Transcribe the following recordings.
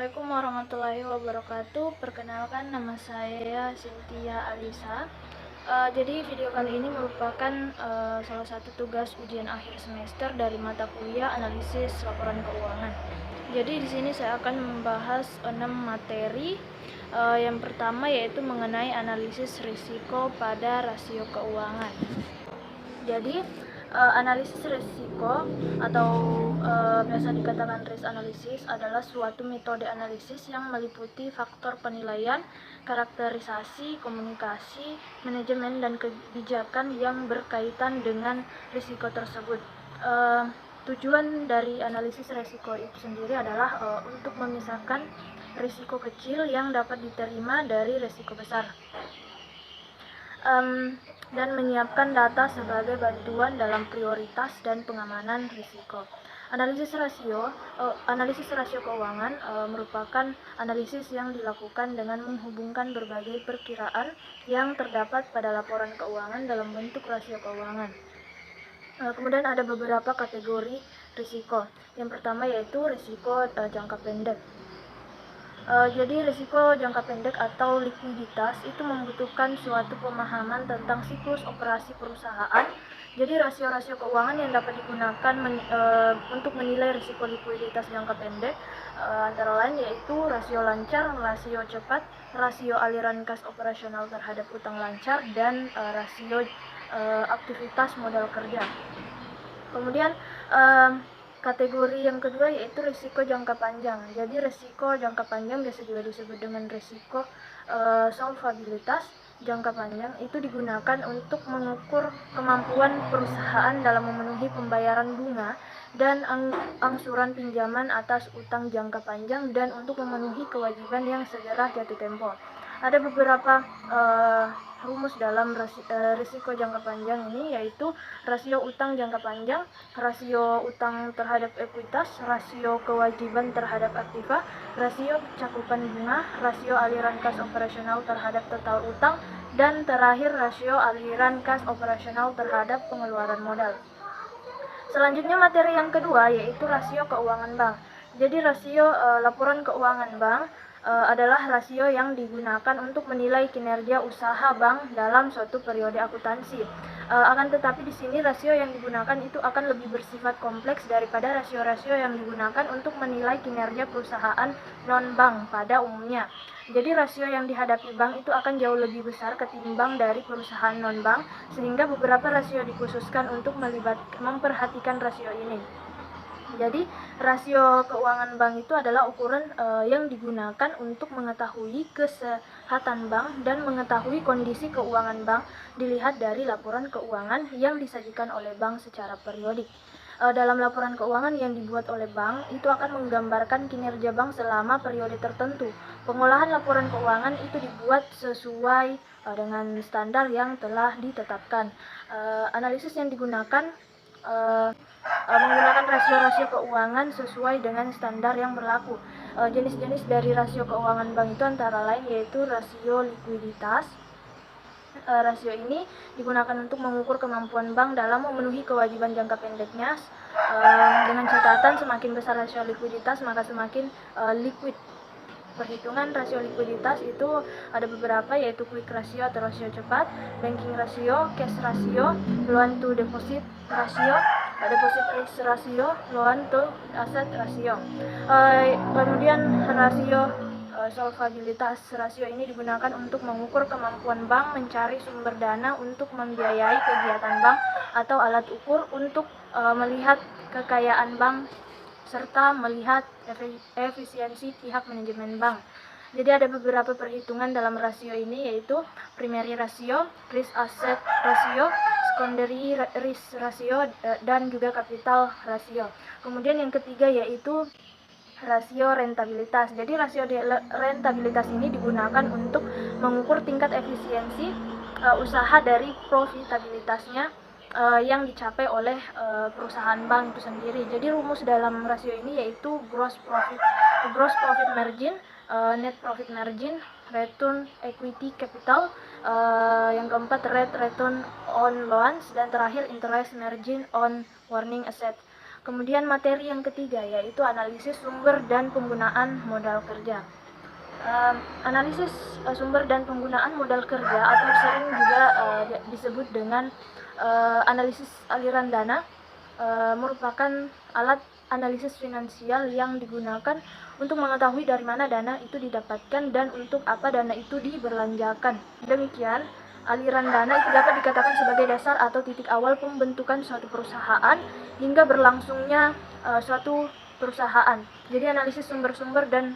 Assalamualaikum warahmatullahi wabarakatuh. Perkenalkan, nama saya Cynthia Alisa. Jadi video kali ini merupakan salah satu tugas ujian akhir semester dari mata kuliah analisis laporan keuangan. Jadi di sini saya akan membahas 6 materi. Yang pertama yaitu mengenai analisis risiko pada rasio keuangan. Jadi analisis risiko atau biasa dikatakan risk analysis adalah suatu metode analisis yang meliputi faktor penilaian, karakterisasi, komunikasi, manajemen, dan kebijakan yang berkaitan dengan risiko tersebut. Tujuan dari analisis risiko itu sendiri adalah untuk memisahkan risiko kecil yang dapat diterima dari risiko besar. Dan menyiapkan data sebagai bantuan dalam prioritas dan pengamanan risiko. Analisis rasio keuangan merupakan analisis yang dilakukan dengan menghubungkan berbagai perkiraan yang terdapat pada laporan keuangan dalam bentuk rasio keuangan. Kemudian ada beberapa kategori risiko. Yang pertama yaitu risiko jangka pendek. Jadi risiko jangka pendek atau likuiditas itu membutuhkan suatu pemahaman tentang siklus operasi perusahaan. Jadi rasio-rasio keuangan yang dapat digunakan untuk menilai risiko likuiditas jangka pendek antara lain yaitu rasio lancar, rasio cepat, rasio aliran kas operasional terhadap utang lancar, dan rasio aktivitas modal kerja. Kemudian kategori yang kedua yaitu risiko jangka panjang. Jadi risiko jangka panjang biasa juga disebut dengan risiko solvabilitas jangka panjang itu digunakan untuk mengukur kemampuan perusahaan dalam memenuhi pembayaran bunga dan angsuran pinjaman atas utang jangka panjang dan untuk memenuhi kewajiban yang segera jatuh tempo. Ada beberapa rumus dalam risiko jangka panjang ini yaitu rasio utang jangka panjang, rasio utang terhadap ekuitas, rasio kewajiban terhadap aktiva, rasio cakupan bunga, rasio aliran kas operasional terhadap total utang, dan terakhir rasio aliran kas operasional terhadap pengeluaran modal. Selanjutnya materi yang kedua yaitu rasio keuangan bank. Jadi rasio laporan keuangan bank adalah rasio yang digunakan untuk menilai kinerja usaha bank dalam suatu periode akuntansi. Akan tetapi di sini rasio yang digunakan itu akan lebih bersifat kompleks daripada rasio-rasio yang digunakan untuk menilai kinerja perusahaan non-bank pada umumnya. Jadi rasio yang dihadapi bank itu akan jauh lebih besar ketimbang dari perusahaan non-bank, sehingga beberapa rasio dikhususkan untuk memperhatikan rasio ini. Jadi rasio keuangan bank itu adalah ukuran yang digunakan untuk mengetahui kesehatan bank dan mengetahui kondisi keuangan bank dilihat dari laporan keuangan yang disajikan oleh bank secara periodik. Dalam laporan keuangan yang dibuat oleh bank itu akan menggambarkan kinerja bank selama periode tertentu. Pengolahan laporan keuangan itu dibuat sesuai dengan standar yang telah ditetapkan. Analisis yang digunakan menggunakan rasio-rasio keuangan sesuai dengan standar yang berlaku. Jenis-jenis dari rasio keuangan bank itu antara lain yaitu rasio likuiditas. Rasio ini digunakan untuk mengukur kemampuan bank dalam memenuhi kewajiban jangka pendeknya, dengan catatan semakin besar rasio likuiditas maka semakin liquid. Perhitungan rasio likuiditas itu ada beberapa yaitu quick ratio atau rasio cepat, banking ratio, cash ratio, loan to deposit ratio, deposit risk ratio, loan to asset ratio. Kemudian rasio solvabilitas rasio ini digunakan untuk mengukur kemampuan bank mencari sumber dana untuk membiayai kegiatan bank atau alat ukur untuk melihat kekayaan bank serta melihat efisiensi pihak manajemen bank. Jadi ada beberapa perhitungan dalam rasio ini yaitu primary ratio, risk asset ratio, secondary risk ratio, dan juga capital ratio. Kemudian yang ketiga yaitu rasio rentabilitas. Jadi rasio rentabilitas ini digunakan untuk mengukur tingkat efisiensi usaha dari profitabilitasnya yang dicapai oleh perusahaan bank itu sendiri. Jadi rumus dalam rasio ini yaitu gross profit margin, net profit margin, return equity capital, yang keempat rate return on loans, dan terakhir interest margin on earning asset. Kemudian materi yang ketiga yaitu analisis sumber dan penggunaan modal kerja. Analisis sumber dan penggunaan modal kerja atau sering juga disebut dengan analisis aliran dana merupakan alat analisis finansial yang digunakan untuk mengetahui dari mana dana itu didapatkan dan untuk apa dana itu diberlanjakan. Demikian, aliran dana itu dapat dikatakan sebagai dasar atau titik awal pembentukan suatu perusahaan hingga berlangsungnya suatu perusahaan. Jadi analisis sumber-sumber dan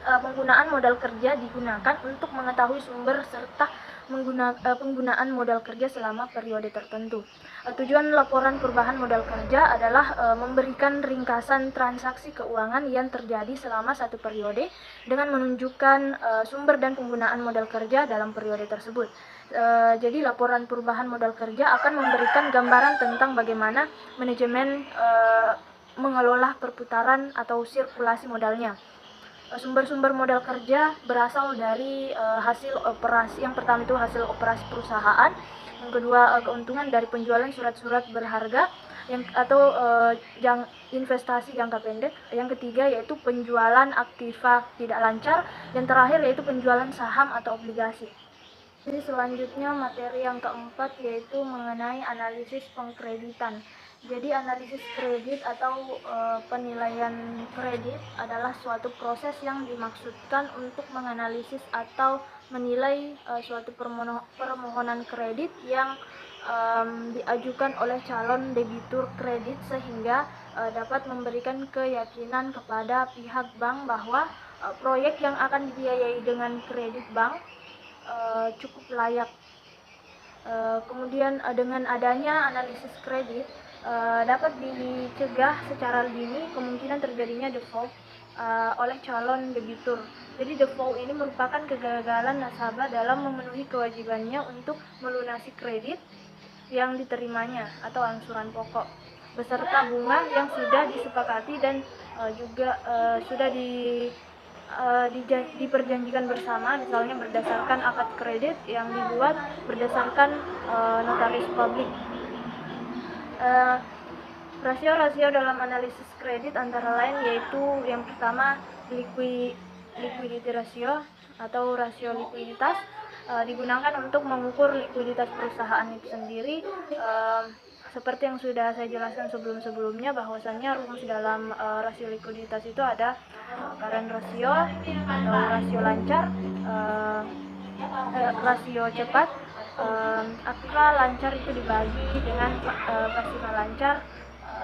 penggunaan modal kerja digunakan untuk mengetahui sumber serta penggunaan modal kerja selama periode tertentu. Tujuan laporan perubahan modal kerja adalah memberikan ringkasan transaksi keuangan yang terjadi selama satu periode dengan menunjukkan sumber dan penggunaan modal kerja dalam periode tersebut. Jadi laporan perubahan modal kerja akan memberikan gambaran tentang bagaimana manajemen mengelola perputaran atau sirkulasi modalnya. Sumber-sumber modal kerja berasal dari hasil operasi. Yang pertama itu hasil operasi perusahaan, yang kedua keuntungan dari penjualan surat-surat berharga atau investasi jangka pendek, yang ketiga yaitu penjualan aktiva tidak lancar, yang terakhir yaitu penjualan saham atau obligasi. Jadi selanjutnya materi yang keempat yaitu mengenai analisis pengkreditan. Jadi analisis kredit atau penilaian kredit adalah suatu proses yang dimaksudkan untuk menganalisis atau menilai suatu permohonan kredit yang diajukan oleh calon debitur kredit sehingga dapat memberikan keyakinan kepada pihak bank bahwa proyek yang akan dibiayai dengan kredit bank cukup layak. Kemudian dengan adanya analisis kredit dapat dicegah secara dini kemungkinan terjadinya default oleh calon debitur. Jadi default ini merupakan kegagalan nasabah dalam memenuhi kewajibannya untuk melunasi kredit yang diterimanya atau angsuran pokok beserta bunga yang sudah disepakati dan juga sudah diperjanjikan bersama, misalnya berdasarkan akad kredit yang dibuat berdasarkan notaris publik. Rasio-rasio dalam analisis kredit antara lain yaitu yang pertama liquidity ratio atau rasio likuiditas, digunakan untuk mengukur likuiditas perusahaan itu sendiri. Seperti yang sudah saya jelaskan sebelum-sebelumnya, bahwasannya rumus dalam rasio likuiditas itu ada current ratio atau rasio lancar, rasio cepat, aktiva lancar itu dibagi dengan pasiva lancar.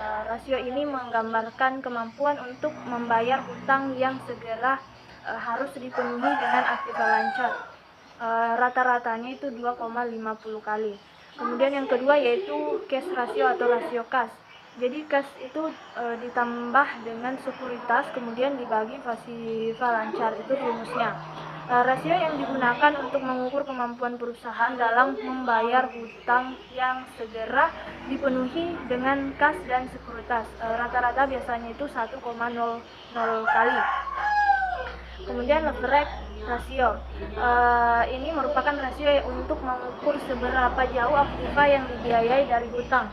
Rasio ini menggambarkan kemampuan untuk membayar hutang yang segera harus dipenuhi dengan aktiva lancar. Rata-ratanya itu 2,50 kali. Kemudian yang kedua yaitu cash ratio atau rasio kas. Jadi kas itu ditambah dengan sekuritas kemudian dibagi pasiva lancar, itu rumusnya. Rasio yang digunakan untuk mengukur kemampuan perusahaan dalam membayar hutang yang segera dipenuhi dengan kas dan sekuritas. Rata-rata biasanya itu 1,00 kali. Kemudian leverage rasio, ini merupakan rasio untuk mengukur seberapa jauh aktiva yang dibiayai dari hutang.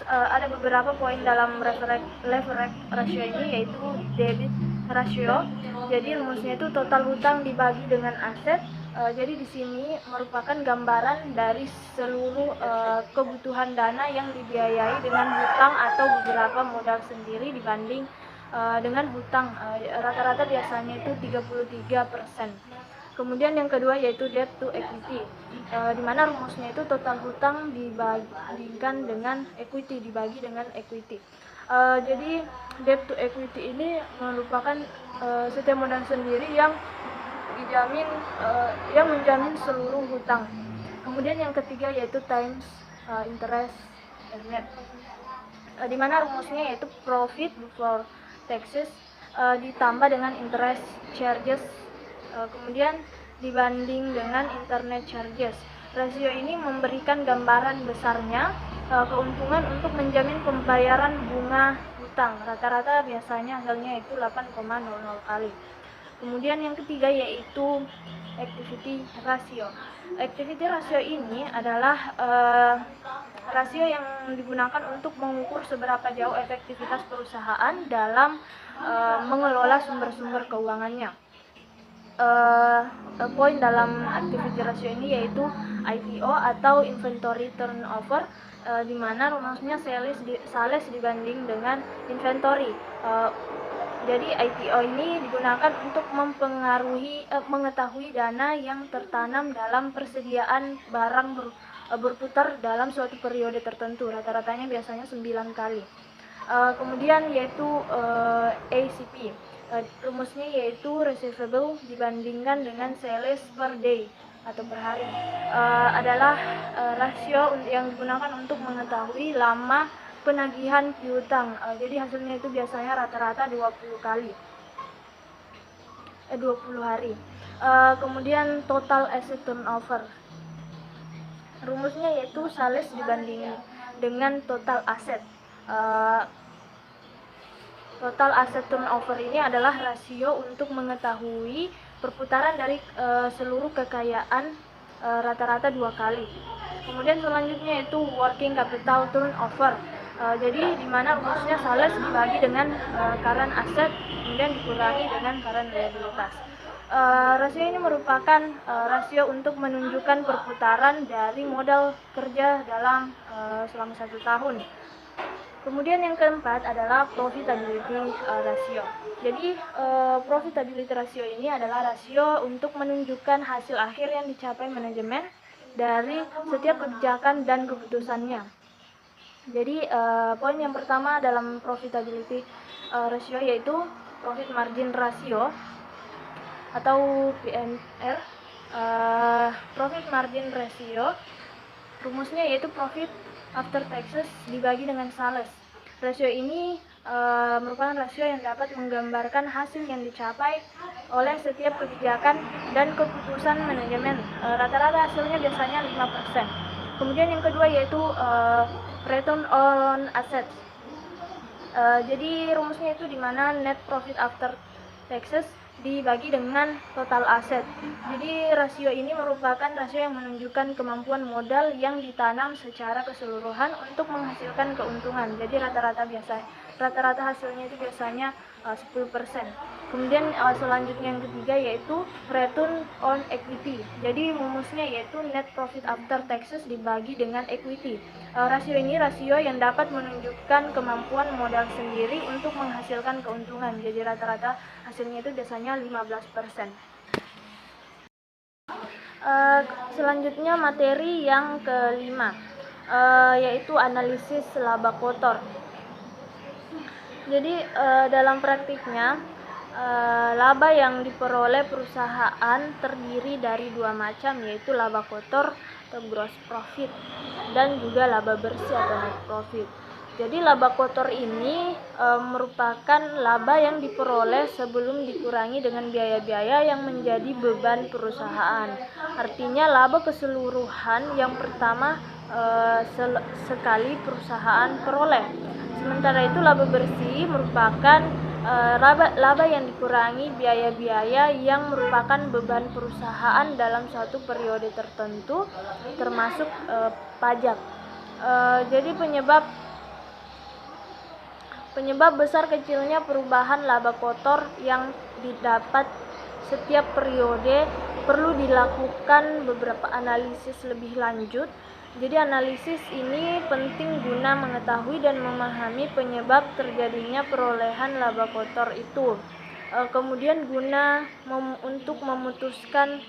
Ada beberapa poin dalam leverage ratio ini, yaitu debit ratio. Jadi rumusnya itu total hutang dibagi dengan aset. Jadi di sini merupakan gambaran dari seluruh kebutuhan dana yang dibiayai dengan hutang atau beberapa modal sendiri dibanding dengan hutang. Rata-rata biasanya itu 33%. Kemudian yang kedua yaitu debt to equity, di mana rumusnya itu total hutang dibandingkan dengan equity, dibagi dengan equity. Jadi debt to equity ini merupakan setiap modal sendiri yang menjamin seluruh hutang. Kemudian yang ketiga yaitu times interest net, di mana rumusnya yaitu profit before taxes ditambah dengan interest charges, kemudian dibanding dengan internet charges. Rasio ini memberikan gambaran besarnya keuntungan untuk menjamin pembayaran bunga hutang. Rata-rata biasanya hasilnya itu 8,00 kali. Kemudian yang ketiga yaitu activity ratio. Activity ratio ini adalah rasio yang digunakan untuk mengukur seberapa jauh efektivitas perusahaan dalam mengelola sumber-sumber keuangannya. Poin dalam activity ratio ini yaitu ITO atau inventory turnover, di mana rumusnya sales dibanding dengan inventory. Jadi ITO ini digunakan untuk mengetahui dana yang tertanam dalam persediaan barang berputar dalam suatu periode tertentu. Rata-ratanya biasanya 9 kali. Kemudian yaitu ACP. Rumusnya yaitu receivable dibandingkan dengan sales per day atau per hari. Adalah rasio yang digunakan untuk mengetahui lama penagihan piutang. Jadi hasilnya itu biasanya rata-rata 20 kali. 20 hari. Kemudian total asset turnover. Rumusnya yaitu sales dibanding dengan total aset. Total asset turnover ini adalah rasio untuk mengetahui perputaran dari seluruh kekayaan rata-rata 2 kali. Kemudian selanjutnya yaitu working capital turnover. Jadi di mana rumusnya sales dibagi dengan current asset kemudian dikurangi dengan current liabilitas. Rasio ini merupakan rasio untuk menunjukkan perputaran dari modal kerja dalam selama 1 tahun. Kemudian yang keempat adalah profitability ratio. Jadi profitability ratio ini adalah rasio untuk menunjukkan hasil akhir yang dicapai manajemen dari setiap kebijakan dan keputusannya. Jadi poin yang pertama dalam profitability ratio yaitu profit margin ratio atau PMR. Profit margin ratio rumusnya yaitu profit after taxes dibagi dengan sales. Rasio ini merupakan rasio yang dapat menggambarkan hasil yang dicapai oleh setiap kebijakan dan keputusan manajemen. Rata-rata hasilnya biasanya 5%. Kemudian yang kedua yaitu return on assets. Jadi rumusnya itu dimana net profit after taxes dibagi dengan total aset. Jadi rasio ini merupakan rasio yang menunjukkan kemampuan modal yang ditanam secara keseluruhan untuk menghasilkan keuntungan. Jadi rata-rata hasilnya itu biasanya 10%. Kemudian selanjutnya yang ketiga yaitu return on equity. Jadi rumusnya yaitu net profit after taxes dibagi dengan equity. Rasio ini rasio yang dapat menunjukkan kemampuan modal sendiri untuk menghasilkan keuntungan. Jadi rata-rata hasilnya itu biasanya 15%. Selanjutnya materi yang kelima yaitu analisis laba kotor. Jadi dalam praktiknya laba yang diperoleh perusahaan terdiri dari 2 macam, yaitu laba kotor atau gross profit dan juga laba bersih atau net profit. Jadi laba kotor ini merupakan laba yang diperoleh sebelum dikurangi dengan biaya-biaya yang menjadi beban perusahaan. Artinya laba keseluruhan yang pertama sekali perusahaan peroleh. Sementara itu laba bersih merupakan laba yang dikurangi biaya-biaya yang merupakan beban perusahaan dalam suatu periode tertentu, termasuk pajak. Jadi penyebab besar kecilnya perubahan laba kotor yang didapat setiap periode perlu dilakukan beberapa analisis lebih lanjut. Jadi analisis ini penting guna mengetahui dan memahami penyebab terjadinya perolehan laba kotor itu. Kemudian guna untuk memutuskan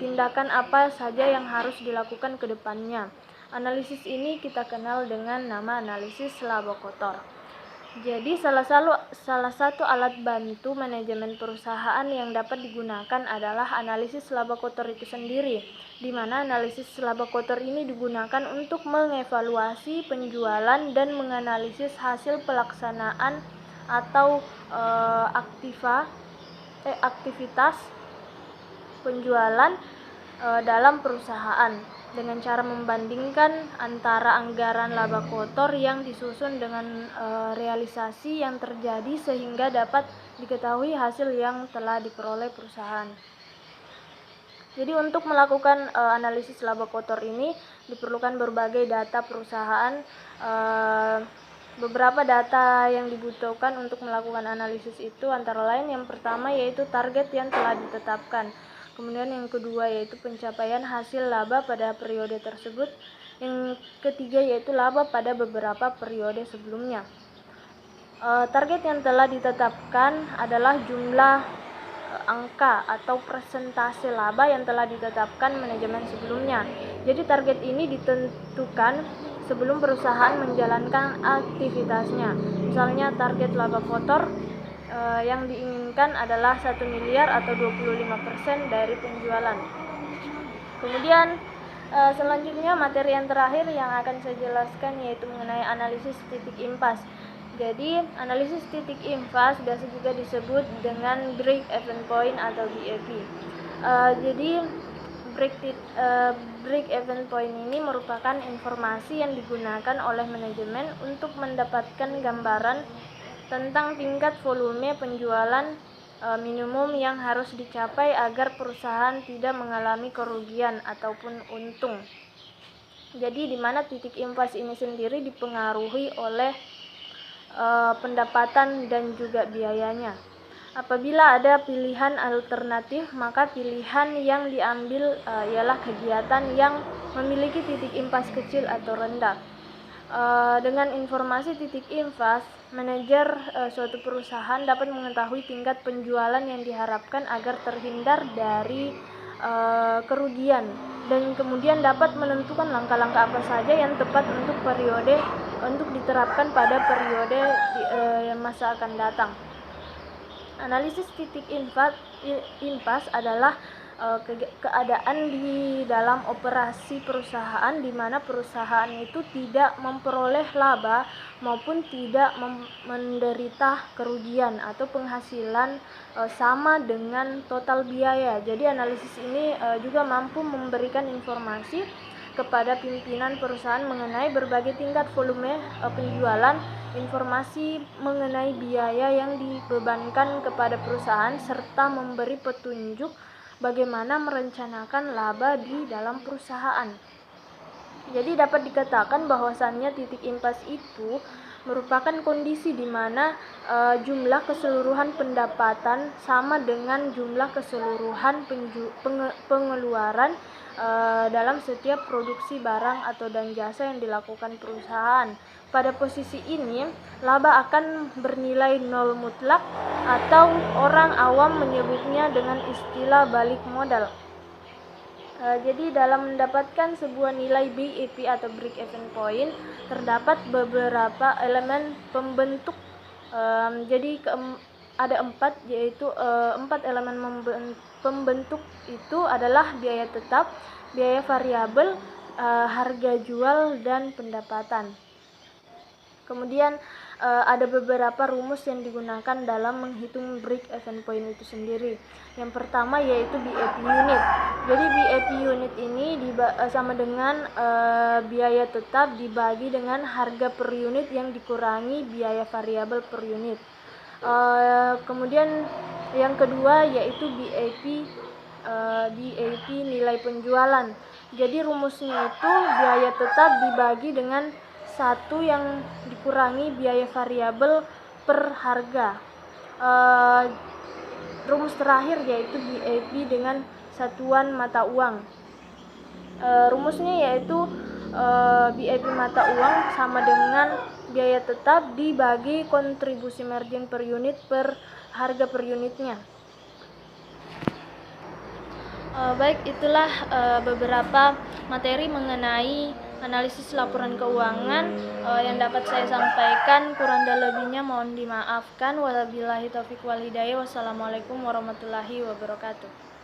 tindakan apa saja yang harus dilakukan ke depannya. Analisis ini kita kenal dengan nama analisis laba kotor. Jadi salah satu alat bantu manajemen perusahaan yang dapat digunakan adalah analisis laba kotor itu sendiri, di mana analisis laba kotor ini digunakan untuk mengevaluasi penjualan dan menganalisis hasil pelaksanaan atau aktivitas penjualan dalam perusahaan. dengan cara membandingkan antara anggaran laba kotor yang disusun dengan realisasi yang terjadi sehingga dapat diketahui hasil yang telah diperoleh perusahaan. Jadi untuk melakukan analisis laba kotor ini diperlukan berbagai data perusahaan. Beberapa data yang dibutuhkan untuk melakukan analisis itu antara lain yang pertama yaitu target yang telah ditetapkan. Kemudian yang kedua yaitu pencapaian hasil laba pada periode tersebut. Yang ketiga yaitu laba pada beberapa periode sebelumnya. Target yang telah ditetapkan adalah jumlah angka atau persentase laba yang telah ditetapkan manajemen sebelumnya. Jadi target ini ditentukan sebelum perusahaan menjalankan aktivitasnya. Misalnya target laba kotor yang diinginkan adalah 1 miliar atau 25% dari penjualan. Kemudian selanjutnya materi yang terakhir yang akan saya jelaskan yaitu mengenai analisis titik impas. Jadi analisis titik impas biasa juga disebut dengan break even point atau BEP. Jadi break even point ini merupakan informasi yang digunakan oleh manajemen untuk mendapatkan gambaran tentang tingkat volume penjualan minimum yang harus dicapai agar perusahaan tidak mengalami kerugian ataupun untung. Jadi di mana titik impas ini sendiri dipengaruhi oleh pendapatan dan juga biayanya. Apabila ada pilihan alternatif, maka pilihan yang diambil ialah kegiatan yang memiliki titik impas kecil atau rendah. Dengan informasi titik impas, manajer suatu perusahaan dapat mengetahui tingkat penjualan yang diharapkan agar terhindar dari kerugian dan kemudian dapat menentukan langkah-langkah apa saja yang tepat untuk diterapkan pada periode masa akan datang. Analisis titik impas adalah keadaan di dalam operasi perusahaan di mana perusahaan itu tidak memperoleh laba maupun tidak menderita kerugian atau penghasilan sama dengan total biaya. Jadi analisis ini juga mampu memberikan informasi kepada pimpinan perusahaan mengenai berbagai tingkat volume penjualan, informasi mengenai biaya yang dibebankan kepada perusahaan serta memberi petunjuk bagaimana merencanakan laba di dalam perusahaan. Jadi dapat dikatakan bahwasannya titik impas itu merupakan kondisi di mana jumlah keseluruhan pendapatan sama dengan jumlah keseluruhan pengeluaran dalam setiap produksi barang atau dan jasa yang dilakukan perusahaan. Pada posisi ini, laba akan bernilai nol mutlak atau orang awam menyebutnya dengan istilah balik modal. Jadi dalam mendapatkan sebuah nilai BEP atau break even point terdapat beberapa elemen pembentuk. Jadi ada 4 yaitu 4 elemen pembentuk itu adalah biaya tetap, biaya variabel, harga jual dan pendapatan. Kemudian ada beberapa rumus yang digunakan dalam menghitung break even point itu sendiri. Yang pertama yaitu BEP unit. Jadi BEP unit ini sama dengan biaya tetap dibagi dengan harga per unit yang dikurangi biaya variabel per unit. Kemudian yang kedua yaitu BEP nilai penjualan. Jadi rumusnya itu biaya tetap dibagi dengan 1 yang dikurangi biaya variabel per harga. Rumus terakhir yaitu BEP dengan satuan mata uang. Rumusnya yaitu BEP mata uang sama dengan biaya tetap dibagi kontribusi margin per unit per harga per unitnya. Baik, itulah beberapa materi mengenai analisis laporan keuangan yang dapat saya sampaikan. Kurang dan lebihnya mohon dimaafkan. Wabillahi taufiq wal hidayah. Wassalamualaikum warahmatullahi wabarakatuh.